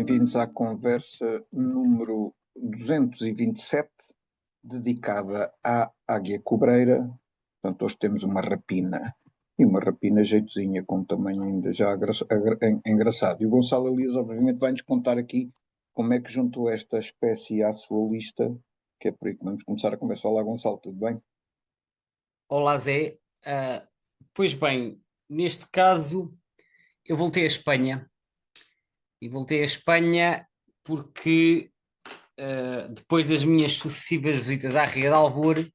Bem-vindos à conversa número 227, dedicada à águia cobreira. Portanto, hoje temos uma rapina, e uma rapina jeitozinha, com um tamanho ainda já engraçado. E o Gonçalo Elias, obviamente, vai-nos contar aqui como é que juntou esta espécie à sua lista, que é por aí que vamos começar a conversa. Olá, Gonçalo, tudo bem? Olá, Zé. Pois bem, neste caso eu voltei à Espanha e voltei à Espanha porque depois das minhas sucessivas visitas à Ria de Alvor,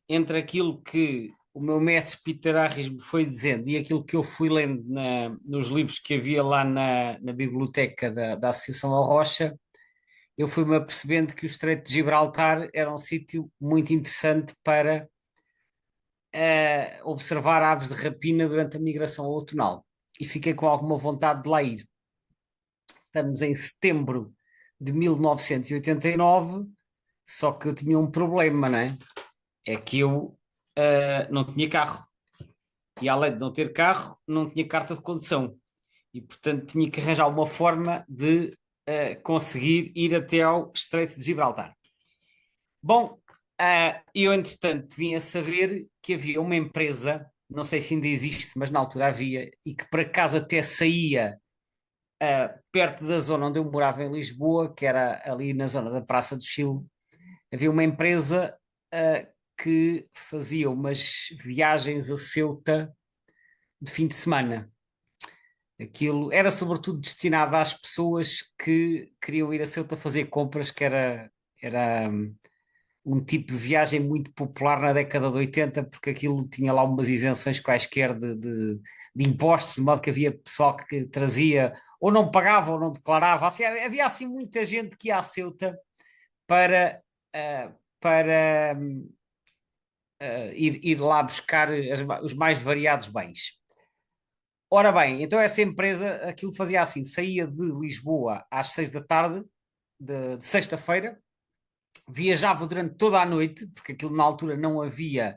entre aquilo que o meu mestre Peter Harris me foi dizendo e aquilo que eu fui lendo nos livros que havia lá na biblioteca da Associação A Rocha, eu fui-me apercebendo que o Estreito de Gibraltar era um sítio muito interessante para observar aves de rapina durante a migração outonal e fiquei com alguma vontade de lá ir. Estamos em setembro de 1989, só que eu tinha um problema, não é? É que eu não tinha carro. E além de não ter carro, não tinha carta de condução. E, portanto, tinha que arranjar uma forma de conseguir ir até ao Estreito de Gibraltar. Bom, eu, entretanto, vim a saber que havia uma empresa, não sei se ainda existe, mas na altura havia, e que por acaso até saía perto da zona onde eu morava em Lisboa, que era ali na zona da Praça do Chile. Havia uma empresa que fazia umas viagens a Ceuta de fim de semana. Aquilo era sobretudo destinado às pessoas que queriam ir a Ceuta fazer compras, que era um tipo de viagem muito popular na década de 80, porque aquilo tinha lá umas isenções quaisquer de impostos, de modo que havia pessoal que trazia, ou não pagava ou não declarava. Assim, havia assim muita gente que ia à Ceuta para, para ir lá buscar os mais variados bens. Ora bem, então essa empresa, aquilo fazia assim, saía de Lisboa às 6 da tarde, de sexta-feira, viajava durante toda a noite, porque aquilo na altura não havia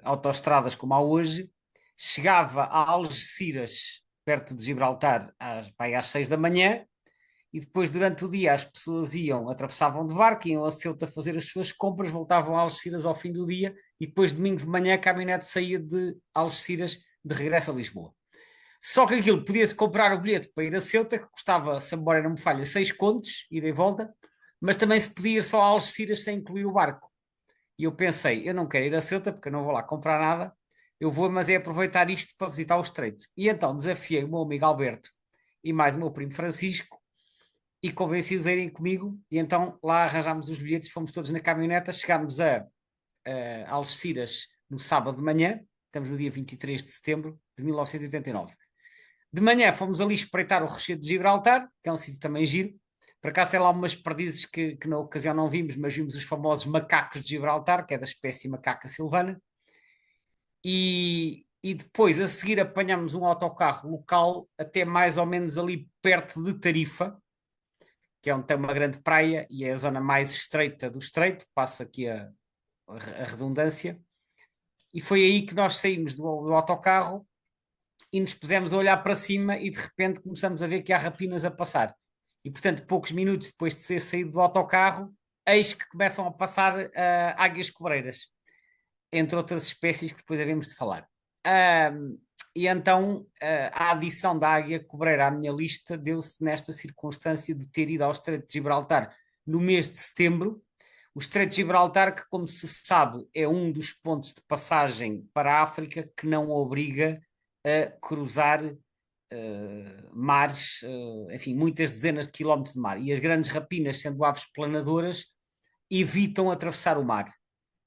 autoestradas como há hoje. Chegava a Algeciras, perto de Gibraltar, às 6 da manhã, e depois durante o dia as pessoas atravessavam de barco, iam a Ceuta fazer as suas compras, voltavam a Algeciras ao fim do dia, e depois domingo de manhã a caminhonete saía de Algeciras de regresso a Lisboa. Só que aquilo podia-se comprar o bilhete para ir a Ceuta, que custava, se a memória não me falha, 6 contos, ida e volta, mas também se podia ir só a Algeciras sem incluir o barco. E eu pensei, eu não quero ir a Ceuta porque eu não vou lá comprar nada, eu vou, mas é aproveitar isto para visitar o Estreito. E então desafiei o meu amigo Alberto e mais o meu primo Francisco e convenci-os a irem comigo. E então lá arranjámos os bilhetes, fomos todos na caminhoneta, chegámos a Algeciras no sábado de manhã, estamos no dia 23 de setembro de 1989. De manhã fomos ali espreitar o Rochedo de Gibraltar, que é um sítio também giro. Por acaso tem lá umas perdizes que na ocasião não vimos, mas vimos os famosos macacos de Gibraltar, que é da espécie macaca silvana. E depois, a seguir, apanhamos um autocarro local até mais ou menos ali perto de Tarifa, que é onde tem uma grande praia e é a zona mais estreita do estreito, passa aqui a redundância. E foi aí que nós saímos do autocarro e nos pusemos a olhar para cima e de repente começamos a ver que há rapinas a passar. E portanto, poucos minutos depois de ser saído do autocarro, eis que começam a passar águias cobreiras, entre outras espécies que depois havemos de falar. E então a adição da águia cobreira à minha lista deu-se nesta circunstância de ter ido ao Estreito de Gibraltar no mês de setembro. O Estreito de Gibraltar, que como se sabe é um dos pontos de passagem para a África que não obriga a cruzar mares, enfim, muitas dezenas de quilómetros de mar. E as grandes rapinas, sendo aves planadoras, evitam atravessar o mar.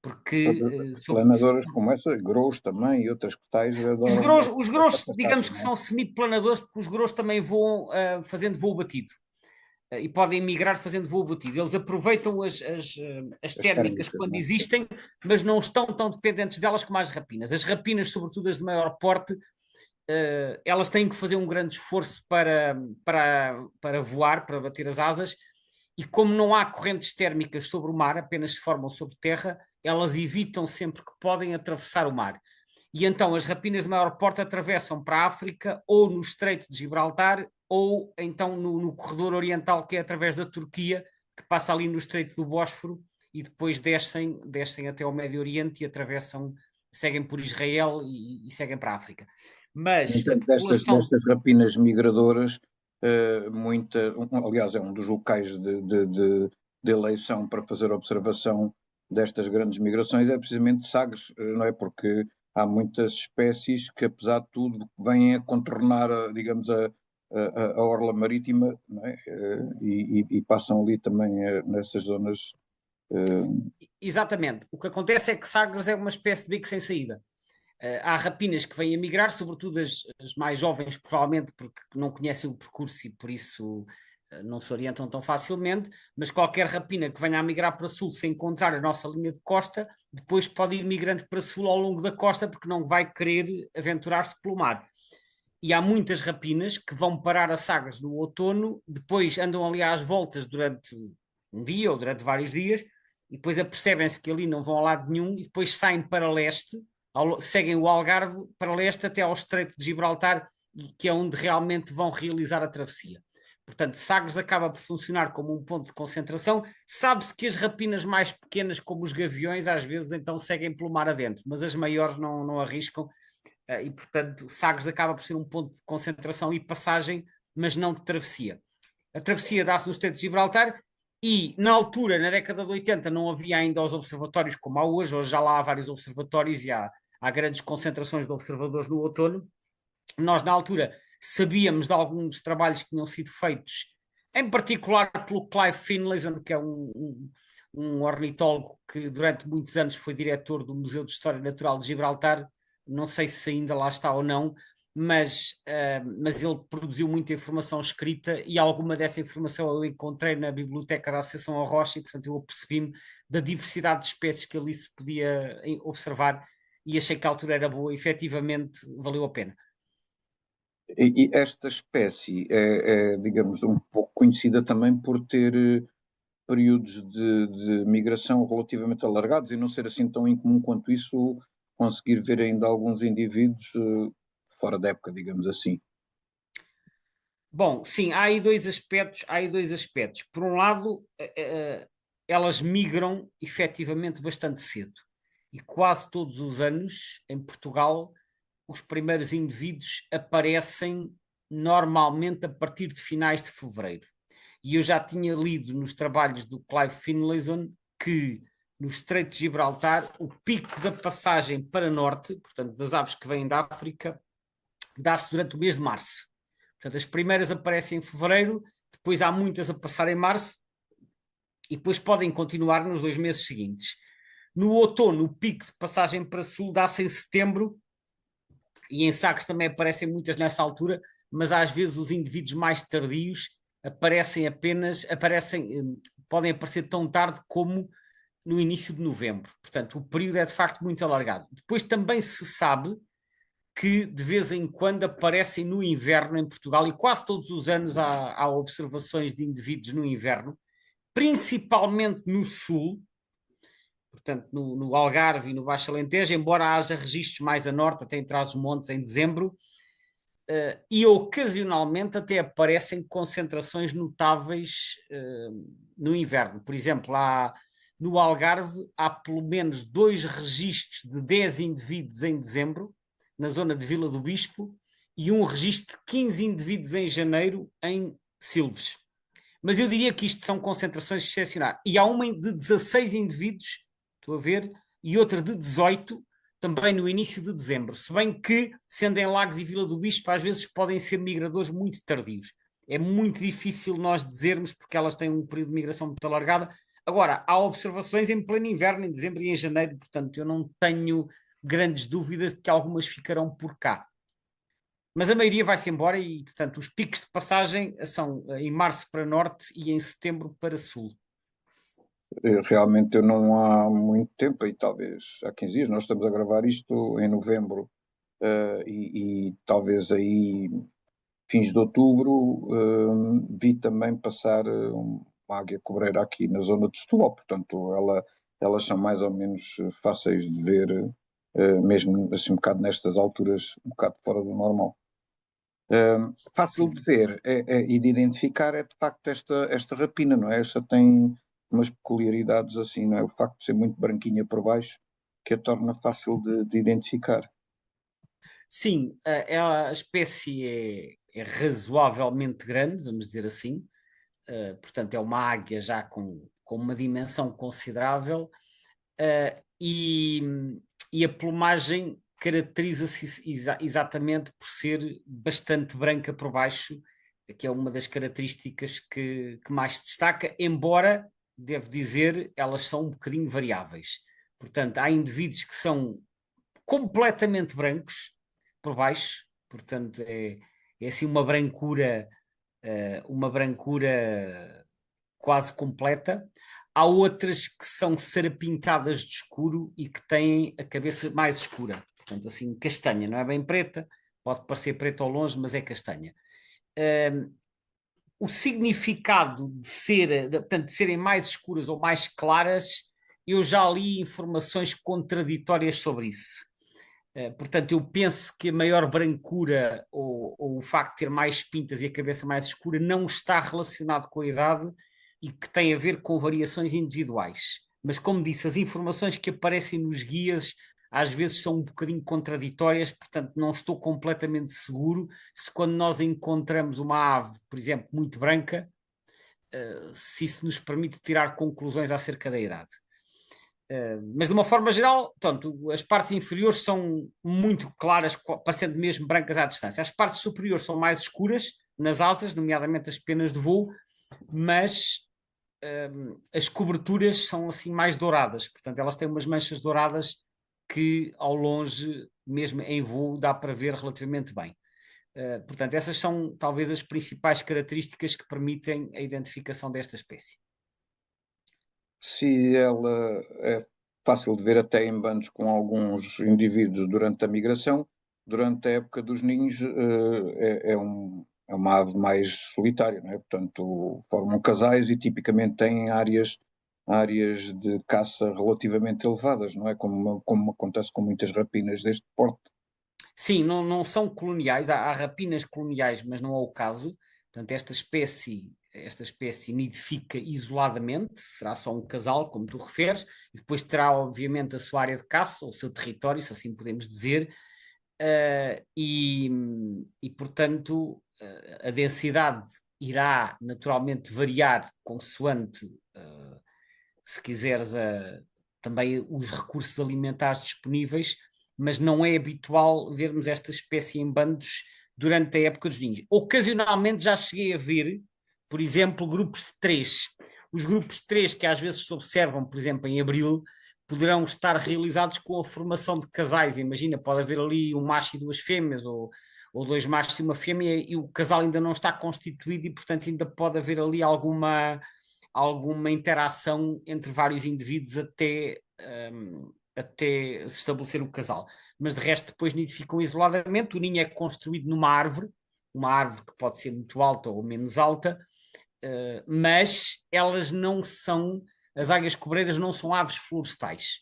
Porque Planadoras como essa, grous também e outras que tais os adoram grãos, os esta grãos, digamos passagem, que não é? são semiplanadores, porque os grãos também voam fazendo voo batido. E podem migrar fazendo voo batido. Eles aproveitam as As térmicas térmicas, quando não é? existem, mas não estão tão dependentes delas como as rapinas. As rapinas, sobretudo as de maior porte, elas têm que fazer um grande esforço para voar, para bater as asas, e como não há correntes térmicas sobre o mar, apenas se formam sobre terra, elas evitam sempre que podem atravessar o mar. E então as rapinas de maior porte atravessam para a África ou no Estreito de Gibraltar ou então no corredor oriental, que é através da Turquia, que passa ali no Estreito do Bósforo e depois descem até ao Médio Oriente e atravessam, seguem por Israel e seguem para a África. Mas a Então, população. destas rapinas migradoras, aliás, é um dos locais de eleição para fazer observação destas grandes migrações, é precisamente Sagres, não é? Porque há muitas espécies que, apesar de tudo, vêm a contornar, digamos, a orla marítima, não é? E passam ali também nessas zonas. Exatamente. O que acontece é que Sagres é uma espécie de beco sem saída. Há rapinas que vêm a migrar, sobretudo as mais jovens, provavelmente porque não conhecem o percurso e por isso não se orientam tão facilmente, mas qualquer rapina que venha a migrar para sul sem encontrar a nossa linha de costa, depois pode ir migrando para sul ao longo da costa porque não vai querer aventurar-se pelo mar. E há muitas rapinas que vão parar a Sagres no outono, depois andam ali às voltas durante um dia ou durante vários dias, e depois apercebem-se que ali não vão a lado nenhum e depois saem para leste, seguem o Algarve para leste até ao Estreito de Gibraltar, que é onde realmente vão realizar a travessia. Portanto, Sagres acaba por funcionar como um ponto de concentração. Sabe-se que as rapinas mais pequenas, como os gaviões, às vezes então seguem pelo mar adentro, mas as maiores não arriscam e, portanto, Sagres acaba por ser um ponto de concentração e passagem, mas não de travessia. A travessia dá-se no Estreito de Gibraltar e, na altura, na década de 80, não havia ainda os observatórios como há hoje. Hoje já lá há vários observatórios e há grandes concentrações de observadores no outono. Nós, na altura, sabíamos de alguns trabalhos que tinham sido feitos, em particular pelo Clive Finlayson, que é um ornitólogo que durante muitos anos foi diretor do Museu de História Natural de Gibraltar. Não sei se ainda lá está ou não, mas ele produziu muita informação escrita e alguma dessa informação eu encontrei na biblioteca da Associação Arrocha e, portanto, eu apercebi-me da diversidade de espécies que ali se podia observar e achei que a altura era boa, efetivamente valeu a pena. E esta espécie digamos, um pouco conhecida também por ter períodos de migração relativamente alargados e não ser assim tão incomum quanto isso, conseguir ver ainda alguns indivíduos fora da época, digamos assim. Bom, sim, há aí dois aspectos. Por um lado, elas migram efetivamente bastante cedo. E quase todos os anos, em Portugal, os primeiros indivíduos aparecem normalmente a partir de finais de fevereiro. E eu já tinha lido nos trabalhos do Clive Finlayson que no Estreito de Gibraltar o pico da passagem para norte, portanto das aves que vêm da África, dá-se durante o mês de março. Portanto, as primeiras aparecem em fevereiro, depois há muitas a passar em março e depois podem continuar nos 2 meses seguintes. No outono, o pico de passagem para sul dá-se em setembro e em Sagres também aparecem muitas nessa altura, mas às vezes os indivíduos mais tardios podem aparecer tão tarde como no início de novembro. Portanto, o período é de facto muito alargado. Depois também se sabe que de vez em quando aparecem no inverno em Portugal e quase todos os anos há observações de indivíduos no inverno, principalmente no sul, portanto no Algarve e no Baixo Alentejo, embora haja registros mais a norte, até em Trás-os-Montes em dezembro, e ocasionalmente até aparecem concentrações notáveis no inverno. Por exemplo, no Algarve há pelo menos 2 registros de 10 indivíduos em dezembro, na zona de Vila do Bispo, e um registro de 15 indivíduos em janeiro em Silves. Mas eu diria que isto são concentrações excepcionais. E há uma de 16 indivíduos, estou a ver, e outra de 18, também no início de dezembro. Se bem que, sendo em Lagos e Vila do Bispo, às vezes podem ser migradores muito tardios. É muito difícil nós dizermos, porque elas têm um período de migração muito alargado. Agora, há observações em pleno inverno, em dezembro e em janeiro, portanto, eu não tenho grandes dúvidas de que algumas ficarão por cá. Mas a maioria vai-se embora e, portanto, os picos de passagem são em março para norte e em setembro para sul. Realmente eu não há muito tempo, e talvez há 15 dias, nós estamos a gravar isto em novembro, e talvez aí fins de outubro, vi também passar uma águia cobreira aqui na zona de Setúbal, portanto elas são mais ou menos fáceis de ver mesmo assim um bocado nestas alturas, um bocado fora do normal. Fácil de Sim. ver e de identificar é de facto esta rapina, não é? Esta tem umas peculiaridades assim, não é? O facto de ser muito branquinha por baixo que a torna fácil de identificar. Sim, a espécie é razoavelmente grande, vamos dizer assim. Portanto, é uma águia já com uma dimensão considerável. E a plumagem caracteriza-se exatamente por ser bastante branca por baixo, que é uma das características que mais destaca, embora, devo dizer, elas são um bocadinho variáveis. Portanto, há indivíduos que são completamente brancos por baixo, portanto, é assim uma brancura quase completa. Há outras que são sarapintadas de escuro e que têm a cabeça mais escura, portanto, assim, castanha, não é bem preta, pode parecer preta ao longe, mas é castanha. O significado portanto, de serem mais escuras ou mais claras, eu já li informações contraditórias sobre isso. Portanto, eu penso que a maior brancura ou o facto de ter mais pintas e a cabeça mais escura não está relacionado com a idade e que tem a ver com variações individuais. Mas, como disse, as informações que aparecem nos guias às vezes são um bocadinho contraditórias, portanto, não estou completamente seguro se quando nós encontramos uma ave, por exemplo, muito branca, se isso nos permite tirar conclusões acerca da idade. Mas de uma forma geral, portanto, as partes inferiores são muito claras, parecendo mesmo brancas à distância. As partes superiores são mais escuras nas asas, nomeadamente as penas de voo, mas as coberturas são assim mais douradas, portanto, elas têm umas manchas douradas que ao longe, mesmo em voo, dá para ver relativamente bem. Portanto, essas são talvez as principais características que permitem a identificação desta espécie. Se ela é fácil de ver até em bandos com alguns indivíduos durante a migração, durante a época dos ninhos é uma ave mais solitária, não é? Portanto, formam casais e tipicamente têm áreas de caça relativamente elevadas, não é? Como acontece com muitas rapinas deste porte. Sim, não são coloniais, há rapinas coloniais, mas não é o caso. Portanto, esta espécie nidifica isoladamente, será só um casal, como tu referes, e depois terá, obviamente, a sua área de caça, o seu território, se assim podemos dizer, portanto, a densidade irá naturalmente variar consoante, se quiseres, também os recursos alimentares disponíveis, mas não é habitual vermos esta espécie em bandos durante a época dos ninhos. Ocasionalmente já cheguei a ver, por exemplo, grupos de três. Os grupos de três que às vezes se observam, por exemplo, em abril, poderão estar realizados com a formação de casais. Imagina, pode haver ali um macho e duas fêmeas, ou dois machos e uma fêmea, e o casal ainda não está constituído e, portanto, ainda pode haver ali alguma interação entre vários indivíduos até se estabelecer o casal. Mas de resto, depois nidificam isoladamente. O ninho é construído numa árvore, uma árvore que pode ser muito alta ou menos alta, mas elas não são, as águias cobreiras não são aves florestais.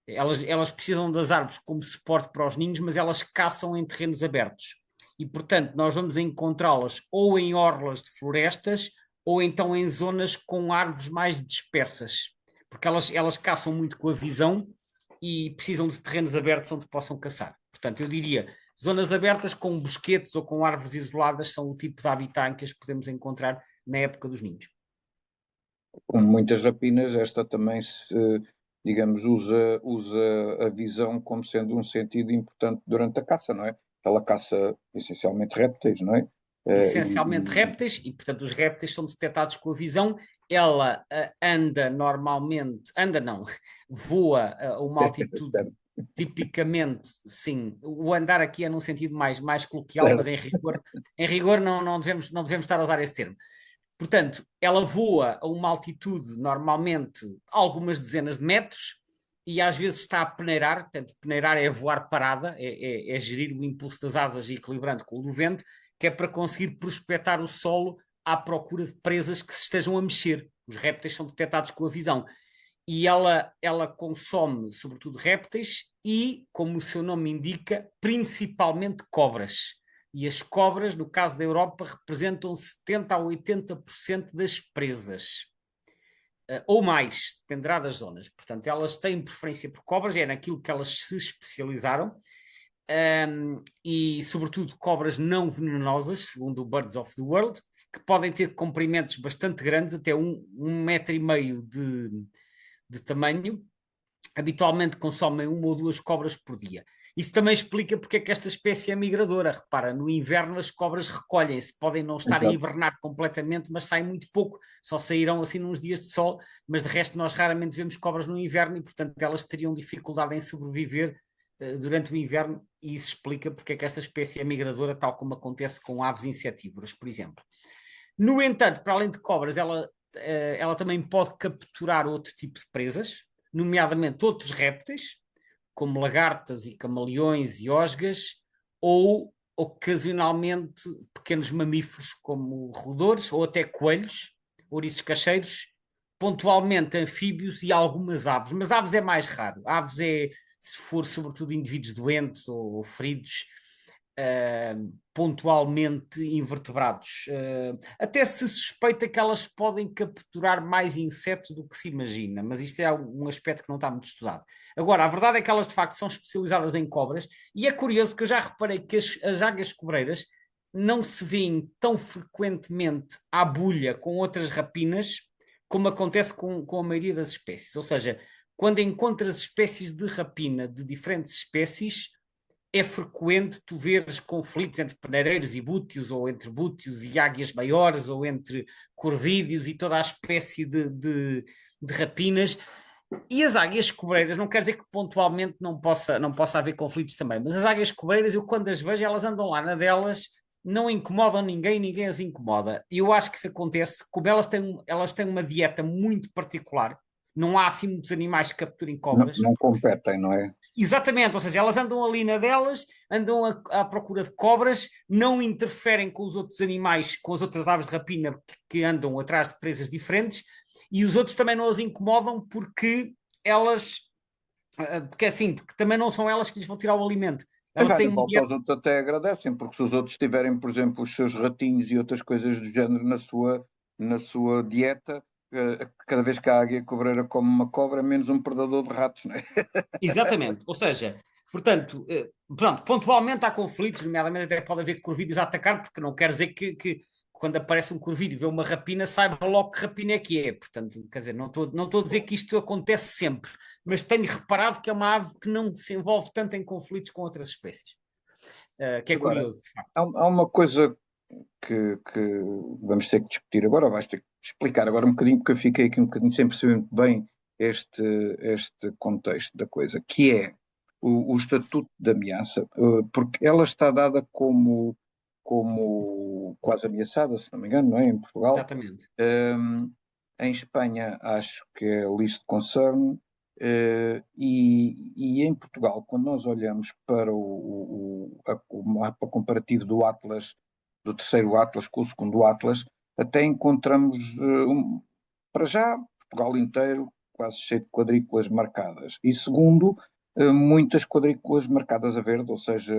Elas precisam das árvores como suporte para os ninhos, mas elas caçam em terrenos abertos. E, portanto, nós vamos encontrá-las ou em orlas de florestas ou então em zonas com árvores mais dispersas, porque elas caçam muito com a visão e precisam de terrenos abertos onde possam caçar. Portanto, eu diria, zonas abertas com bosquetes ou com árvores isoladas são o tipo de habitat em que as podemos encontrar na época dos ninhos. Como muitas rapinas, esta também digamos, usa a visão como sendo um sentido importante durante a caça, não é? Ela caça essencialmente répteis, não é? Eh, Essencialmente e, répteis, e portanto os répteis são detectados com a visão. Ela anda normalmente, anda não, voa a uma altitude certo, tipicamente, sim. O andar aqui é num sentido mais coloquial, mas certo. em rigor não devemos estar a usar esse termo. Portanto, ela voa a uma altitude normalmente algumas dezenas de metros e às vezes está a peneirar, portanto, peneirar é voar parada, é gerir o impulso das asas e equilibrando com o do vento, que é para conseguir prospectar o solo à procura de presas que se estejam a mexer. Os répteis são detectados com a visão. e ela consome sobretudo répteis e, como o seu nome indica, principalmente cobras. E as cobras, no caso da Europa, representam 70 a 80% das presas. Ou mais, dependerá das zonas. Portanto, elas têm preferência por cobras, é naquilo que elas se especializaram, e sobretudo cobras não venenosas, segundo o Birds of the World, que podem ter comprimentos bastante grandes, até um metro e meio de tamanho. Habitualmente consomem uma ou duas cobras por dia. Isso também explica porque é que esta espécie é migradora. Repara, no inverno as cobras recolhem-se, podem não estar a Exato. hibernar completamente, mas saem muito pouco, só sairão assim nos dias de sol, mas de resto nós raramente vemos cobras no inverno e, portanto, elas teriam dificuldade em sobreviver durante o inverno, e isso explica porque é que esta espécie é migradora, tal como acontece com aves insetívoras, por exemplo. No entanto, para além de cobras, ela também pode capturar outro tipo de presas, nomeadamente outros répteis, como lagartas e camaleões e osgas, ou ocasionalmente pequenos mamíferos como roedores ou até coelhos, ouriços cacheiros, pontualmente anfíbios e algumas aves. Mas aves é mais raro. Aves é, se for sobretudo indivíduos doentes ou feridos, pontualmente invertebrados. Até se suspeita que elas podem capturar mais insetos do que se imagina, mas isto é um aspecto que não está muito estudado. Agora, a verdade é que elas de facto são especializadas em cobras, e é curioso porque eu já reparei que as águias cobreiras não se veem tão frequentemente à bulha com outras rapinas como acontece com a maioria das espécies. Ou seja, quando encontras espécies de rapina de diferentes espécies, é frequente tu veres conflitos entre peneireiros e bútios, ou entre bútios e águias maiores, ou entre corvídeos e toda a espécie de rapinas. E as águias cobreiras, não quer dizer que pontualmente não possa haver conflitos também, mas as águias cobreiras, eu quando as vejo, elas andam lá na delas, não incomodam ninguém, ninguém as incomoda. E eu acho que isso acontece, como elas têm uma dieta muito particular, não há assim muitos animais que capturem Não, cobras. não competem, não é? Exatamente, ou seja, elas andam ali na delas, andam à procura de cobras, não interferem com os outros animais, com as outras aves de rapina que andam atrás de presas diferentes, e os outros também não as incomodam porque elas, porque assim, porque também não são elas que lhes vão tirar o alimento. A Elas têm ganha uma volta dieta. aos outros até agradecem, porque se os outros tiverem, por exemplo, os seus ratinhos e outras coisas do género na sua dieta, cada vez que a águia cobreira come uma cobra, é menos um predador de ratos, não é? Exatamente, ou seja, portanto, pronto, pontualmente há conflitos, nomeadamente até pode haver corvídeos a atacar, porque não quer dizer que quando aparece um corvídeo e vê uma rapina, saiba logo que rapina é que é. Portanto, quer dizer, não estou a dizer que isto acontece sempre, mas tenho reparado que é uma ave que não se envolve tanto em conflitos com outras espécies, que é Agora, curioso, de facto. há uma coisa que vamos ter que discutir agora, ou vais ter que explicar agora um bocadinho, porque eu fiquei aqui um bocadinho sem perceber muito bem este, este contexto da coisa, que é o estatuto de ameaça, porque ela está dada como quase ameaçada, se não me engano, não é? Em Portugal. Exatamente. Em Espanha acho que é list concern, e em Portugal, quando nós olhamos para o mapa comparativo do Atlas, do terceiro Atlas com o segundo Atlas, até encontramos, para já, Portugal inteiro quase cheio de quadrículas marcadas. E segundo, muitas quadrículas marcadas a verde, ou seja,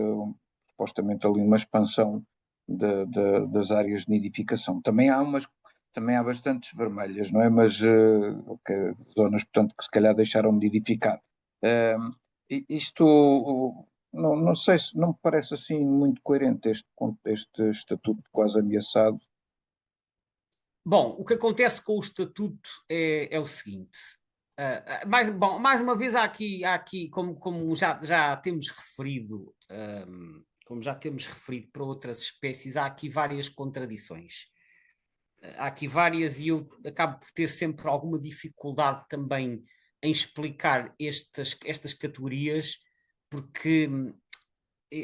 supostamente ali uma expansão das áreas de nidificação. Também há bastantes vermelhas, não é? Mas zonas, portanto, que se calhar deixaram de nidificar. Isto, não sei se não me parece assim muito coerente este estatuto quase ameaçado. Bom, o que acontece com o estatuto é o seguinte. Bom, mais uma vez há aqui como já temos referido, como já temos referido para outras espécies, há aqui várias contradições. Há aqui várias, e eu acabo por ter sempre alguma dificuldade também em explicar estas categorias, porque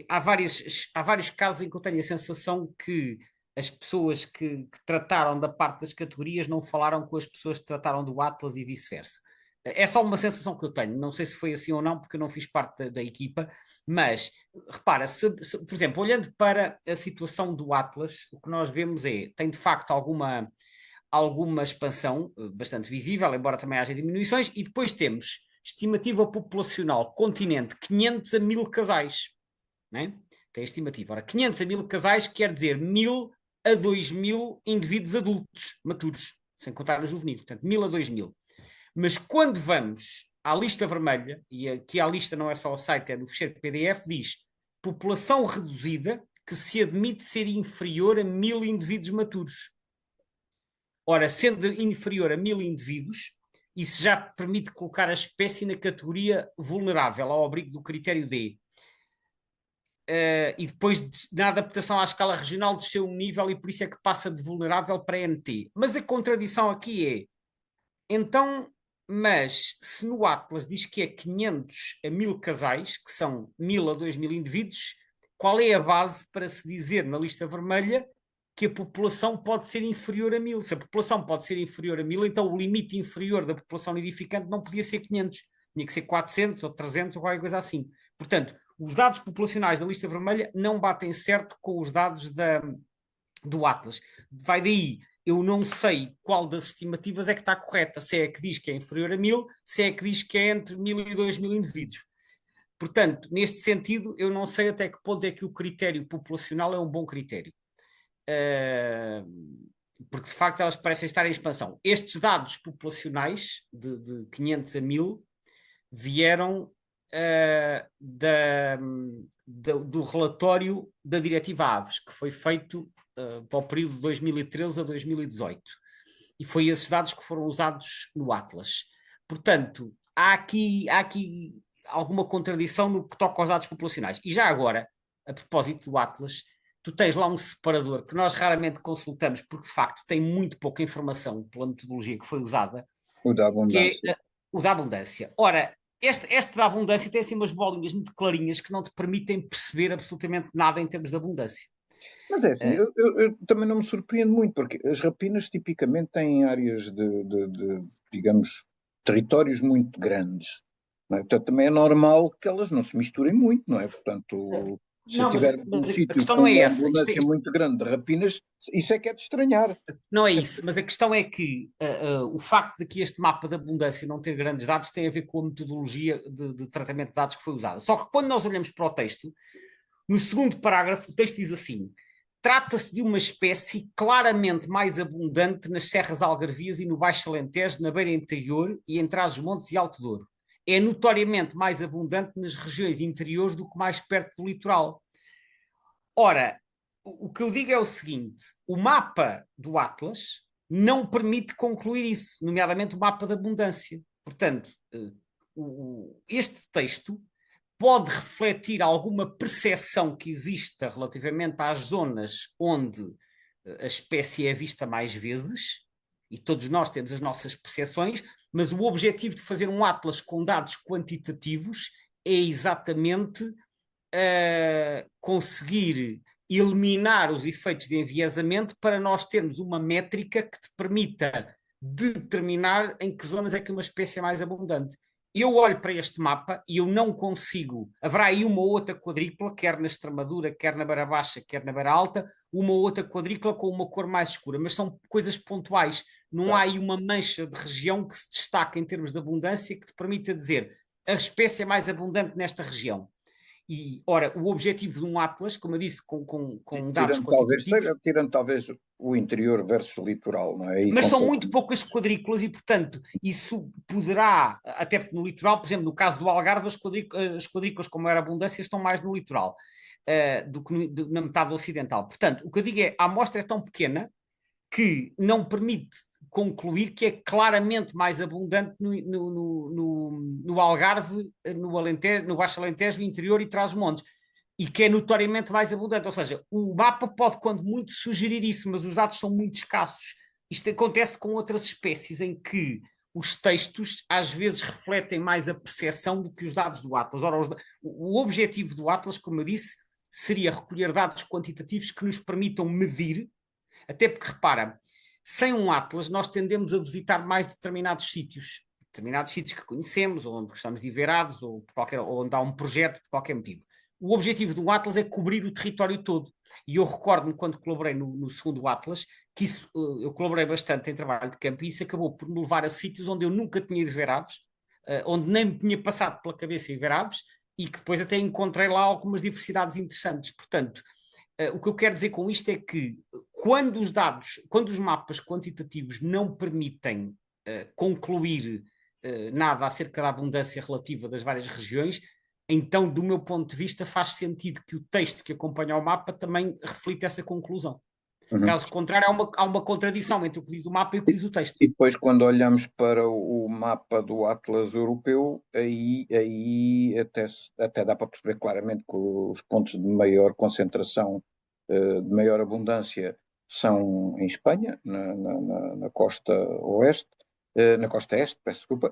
há vários casos em que eu tenho a sensação que as pessoas que trataram da parte das categorias não falaram com as pessoas que trataram do Atlas e vice-versa. É só uma sensação que eu tenho, não sei se foi assim ou não, porque eu não fiz parte da equipa, mas repara, por exemplo, olhando para a situação do Atlas, o que nós vemos tem de facto alguma expansão bastante visível, embora também haja diminuições, e depois temos estimativa populacional, continente, 500 a 1000 casais, né? Tem a estimativa. Ora, 500 a 1000 casais quer dizer 1000 a 2000 indivíduos adultos, maturos, sem contar a juvenil, portanto 1000 a 2000. Mas quando vamos à lista vermelha, e aqui a lista não é só o site, é no fecheiro PDF, diz população reduzida que se admite ser inferior a 1000 indivíduos maturos. Ora, sendo inferior a 1000 indivíduos, isso já permite colocar a espécie na categoria vulnerável, ao abrigo do critério D. E depois, na adaptação à escala regional, desceu um nível e por isso é que passa de vulnerável para NT. Mas a contradição aqui é, então, mas se no Atlas diz que é 500 a 1000 casais, que são 1000 a 2000 indivíduos, qual é a base para se dizer na lista vermelha que a população pode ser inferior a 1000? Se a população pode ser inferior a 1000, então o limite inferior da população nidificante não podia ser 500, tinha que ser 400 ou 300 ou qualquer coisa assim. Portanto, os dados populacionais da lista vermelha não batem certo com os dados do Atlas. Vai daí, eu não sei qual das estimativas é que está correta, se é a que diz que é inferior a 1000, se é a que diz que é entre 1000 e 2000 indivíduos. Portanto, neste sentido, eu não sei até que ponto é que o critério populacional é um bom critério. Porque de facto elas parecem estar em expansão. Estes dados populacionais de 500 a 1000 vieram do relatório da Diretiva Aves, que foi feito para o período de 2013 a 2018. E foi esses dados que foram usados no Atlas. Portanto, há aqui alguma contradição no que toca aos dados populacionais. E já agora, a propósito do Atlas, tu tens lá um separador que nós raramente consultamos, porque de facto tem muito pouca informação pela metodologia que foi usada, O da que abundância. é o da abundância. Ora, este da abundância tem assim umas bolinhas muito clarinhas que não te permitem perceber absolutamente nada em termos de abundância. Mas é assim, eu também não me surpreendo muito, porque as rapinas tipicamente têm áreas digamos, territórios muito grandes. Não é? Portanto, também é normal que elas não se misturem muito, não é? Portanto, se Não, tivermos um mas a sítio questão com não é uma essa. abundância muito grande de rapinas, isso é que é de estranhar. Não é isso, mas a questão é que o facto de que este mapa de abundância não ter grandes dados tem a ver com a metodologia de tratamento de dados que foi usada. Só que quando nós olhamos para o texto, no segundo parágrafo, o texto diz assim: trata-se de uma espécie claramente mais abundante nas serras algarvias e no Baixo Alentejo, na beira interior e em Trás-os-Montes e Alto Douro. É notoriamente mais abundante nas regiões interiores do que mais perto do litoral. Ora, o que eu digo é o seguinte: o mapa do Atlas não permite concluir isso, nomeadamente o mapa da abundância. Portanto, este texto pode refletir alguma percepção que exista relativamente às zonas onde a espécie é vista mais vezes, e todos nós temos as nossas percepções, mas o objetivo de fazer um atlas com dados quantitativos é exatamente conseguir eliminar os efeitos de enviesamento para nós termos uma métrica que te permita determinar em que zonas é que uma espécie é mais abundante. Eu olho para este mapa e eu não consigo. Haverá aí uma ou outra quadrícula, quer na Extremadura, quer na Beira Baixa, quer na Beira Alta, uma ou outra quadrícula com uma cor mais escura, mas são coisas pontuais. Não há aí uma mancha de região que se destaque em termos de abundância que te permita dizer a espécie é mais abundante nesta região. E, ora, o objetivo de um Atlas, como eu disse, com dados quantitativos, Tirando talvez o interior versus o litoral, não é? E mas são consegue. muito poucas quadrículas e, portanto, isso poderá, até porque no litoral, por exemplo, no caso do Algarve, as quadrículas, como era abundância, estão mais no litoral do que na metade ocidental. Portanto, o que eu digo é, a amostra é tão pequena que não permite concluir que é claramente mais abundante no Algarve, no Alentejo, no Baixo Alentejo, interior e Trás-os-Montes, e que é notoriamente mais abundante. Ou seja, o mapa pode, quando muito, sugerir isso, mas os dados são muito escassos. Isto acontece com outras espécies em que os textos às vezes refletem mais a percepção do que os dados do Atlas. Ora, o objetivo do Atlas, como eu disse, seria recolher dados quantitativos que nos permitam medir, até porque, repara, sem um Atlas nós tendemos a visitar mais determinados sítios que conhecemos, ou onde gostamos de ir ver aves, ou onde há um projeto por qualquer motivo. o objetivo do Atlas é cobrir o território todo. E eu recordo-me, quando colaborei no segundo Atlas, que isso, eu colaborei bastante em trabalho de campo, e isso acabou por me levar a sítios onde eu nunca tinha ido ver aves, onde nem me tinha passado pela cabeça ir ver aves, e que depois até encontrei lá algumas diversidades interessantes. Portanto, o que eu quero dizer com isto é que quando os mapas quantitativos não permitem concluir nada acerca da abundância relativa das várias regiões, então, do meu ponto de vista, faz sentido que o texto que acompanha o mapa também reflita essa conclusão. Uhum. Caso contrário, há uma contradição entre o que diz o mapa e o que diz o texto. E depois, quando olhamos para o mapa do Atlas europeu, aí até dá para perceber claramente que os pontos de maior concentração, de maior abundância, são em Espanha, na costa oeste, na costa este, peço desculpa,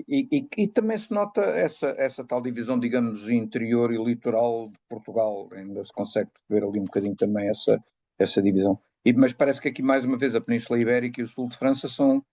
e também se nota essa tal divisão, digamos, interior e litoral de Portugal. Ainda se consegue perceber ali um bocadinho também essa divisão. Mas parece que aqui, mais uma vez, a Península Ibérica e o sul de França são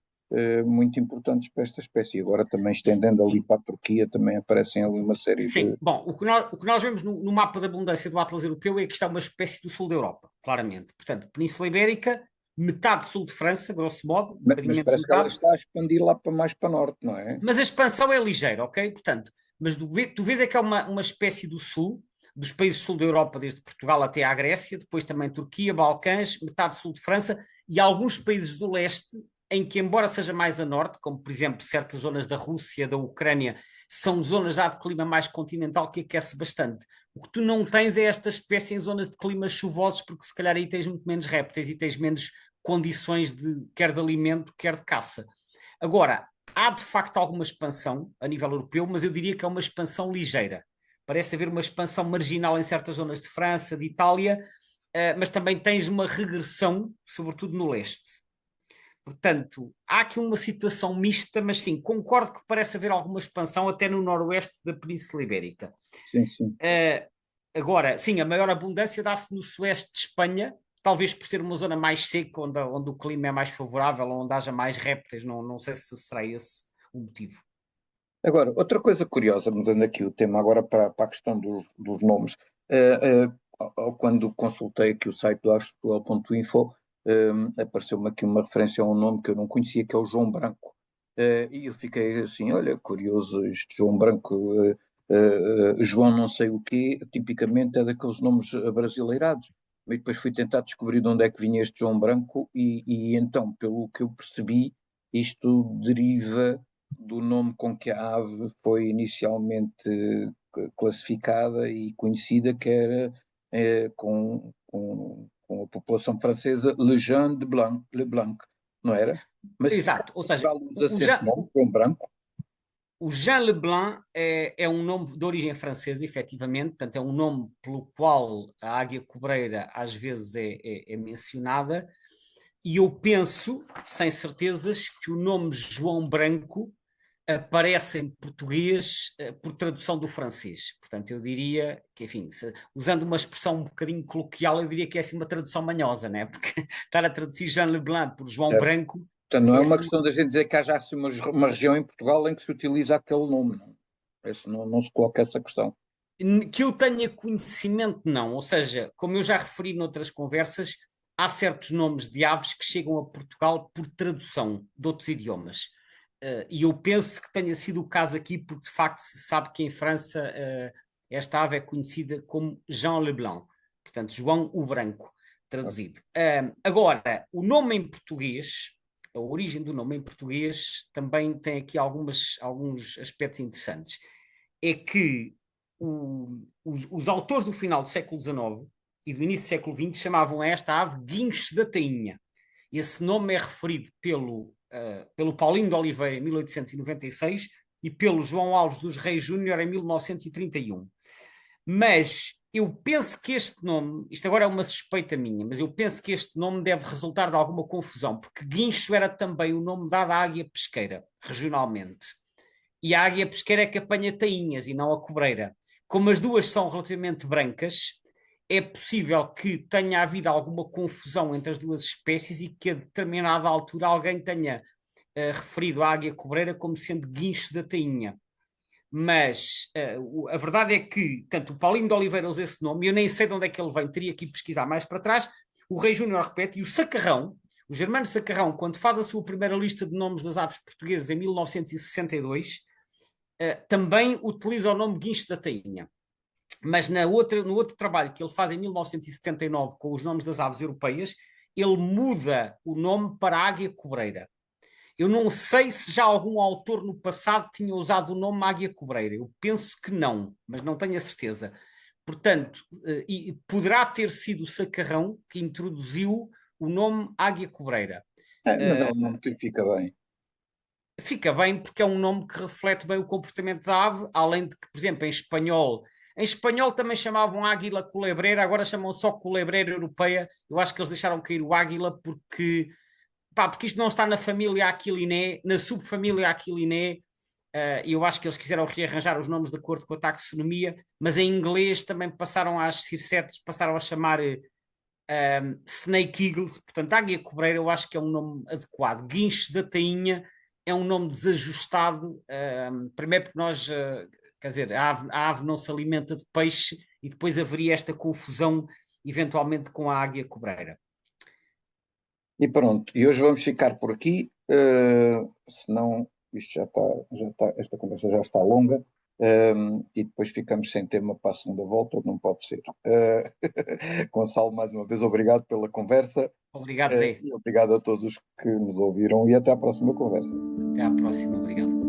muito importantes para esta espécie. Agora, também estendendo ali para a Turquia, também aparecem ali uma série Sim, de. bom, o que nós vemos no mapa da abundância do Atlas Europeu é que está uma espécie do sul da Europa, claramente. Portanto, Península Ibérica, metade sul de França, grosso modo, um bocadinho Mas menos de parece que ela metade, está a expandir lá para mais para norte, não é? mas a expansão é ligeira, ok? Portanto, mas tu vês é que é uma espécie do sul, dos países sul da Europa, desde Portugal até à Grécia, depois também Turquia, Balcãs, metade sul de França e alguns países do leste, em que, embora seja mais a norte, como por exemplo certas zonas da Rússia, da Ucrânia, são zonas já de clima mais continental que aquece bastante. O que tu não tens é esta espécie em zonas de climas chuvosos, porque se calhar aí tens muito menos répteis e tens menos condições quer de alimento, quer de caça. Agora, há de facto alguma expansão a nível europeu, mas eu diria que é uma expansão ligeira. Parece haver uma expansão marginal em certas zonas de França, de Itália, mas também tens uma regressão, sobretudo no leste. Portanto, há aqui uma situação mista, mas sim, concordo que parece haver alguma expansão até no noroeste da Península Ibérica. Sim, sim. Agora, sim, a maior abundância dá-se no sueste de Espanha, talvez por ser uma zona mais seca, onde o clima é mais favorável, onde haja mais répteis, não sei se será esse o motivo. Agora, outra coisa curiosa, mudando aqui o tema agora para a questão dos nomes, quando consultei aqui o site do aves.portugal.info, apareceu-me aqui uma referência a um nome que eu não conhecia, que é o João Branco. E eu fiquei assim, olha, curioso, este João Branco, João não sei o quê, tipicamente é daqueles nomes abrasileirados. Mas depois fui tentar descobrir de onde é que vinha este João Branco e então, pelo que eu percebi, isto deriva do nome com que a ave foi inicialmente classificada e conhecida, que era com a população francesa Jean de Blanc, Le Blanc, não era? Mas cá Exato, em ou seja, Portugal usa-se esse nome, João Branco. o Jean Leblanc é um nome de origem francesa, efetivamente, portanto, é um nome pelo qual a águia cobreira às vezes é mencionada, e eu penso, sem certezas, que o nome João Branco aparece em português por tradução do francês. Portanto, eu diria que, enfim, usando uma expressão um bocadinho coloquial, eu diria que é assim uma tradução manhosa, né? Porque estar a traduzir Jean Leblanc por João Certo. Branco Portanto, não é é uma assim questão da gente dizer que haja assim uma região em Portugal em que se utiliza aquele nome. Não, esse não se coloca essa questão. que eu tenha conhecimento, não. Ou seja, como eu já referi noutras conversas, há certos nomes de aves que chegam a Portugal por tradução de outros idiomas. E eu penso que tenha sido o caso aqui, porque de facto se sabe que em França esta ave é conhecida como Jean Leblanc, portanto, João o Branco, traduzido. Agora, o nome em português, a origem do nome em português, também tem aqui alguns aspectos interessantes. É que os autores do final do século XIX e do início do século XX chamavam a esta ave guincho da tainha. Esse nome é referido pelo Paulinho de Oliveira em 1896 e pelo João Alves dos Reis Júnior em 1931. Mas eu penso que este nome, isto agora é uma suspeita minha, mas eu penso que este nome deve resultar de alguma confusão, porque guincho era também o nome dado à águia pesqueira, regionalmente. E a águia pesqueira é que apanha tainhas e não a cobreira. Como as duas são relativamente brancas, é possível que tenha havido alguma confusão entre as duas espécies e que a determinada altura alguém tenha referido a águia cobreira como sendo guincho da tainha. Mas a verdade é que, tanto o Paulinho de Oliveira usa esse nome, e eu nem sei de onde é que ele vem, teria que ir pesquisar mais para trás. O Rei Júnior repete, e o Sacarrão, o Germano Sacarrão, quando faz a sua primeira lista de nomes das aves portuguesas em 1962, também utiliza o nome Guincho da Tainha. Mas no outro trabalho que ele faz em 1979 com os nomes das aves europeias, ele muda o nome para Águia Cobreira. Eu não sei se já algum autor no passado tinha usado o nome Águia Cobreira. Eu penso que não, mas não tenho a certeza. Portanto, poderá ter sido o Sacarrão que introduziu o nome Águia Cobreira. Mas é um nome que fica bem. Fica bem porque é um nome que reflete bem o comportamento da ave, além de que, por exemplo, em espanhol também chamavam águila culebreira, agora chamam só culebreira europeia. Eu acho que eles deixaram cair o águila porque isto não está na família Aquiliné, na subfamília Aquiliné. Eu acho que eles quiseram rearranjar os nomes de acordo com a taxonomia, mas em inglês também passaram às circetes, passaram a chamar Snake Eagles, portanto, Águia Cobreira eu acho que é um nome adequado. Guincho da Tainha é um nome desajustado, primeiro porque nós, quer dizer, a ave não se alimenta de peixe e depois haveria esta confusão eventualmente com a Águia Cobreira. E pronto, e hoje vamos ficar por aqui, senão isto esta conversa já está longa, e depois ficamos sem tema para a segunda volta, não pode ser. Gonçalo, mais uma vez, obrigado pela conversa, Obrigado, Zé. e obrigado a todos que nos ouviram, e até à próxima conversa. Até à próxima. Obrigado.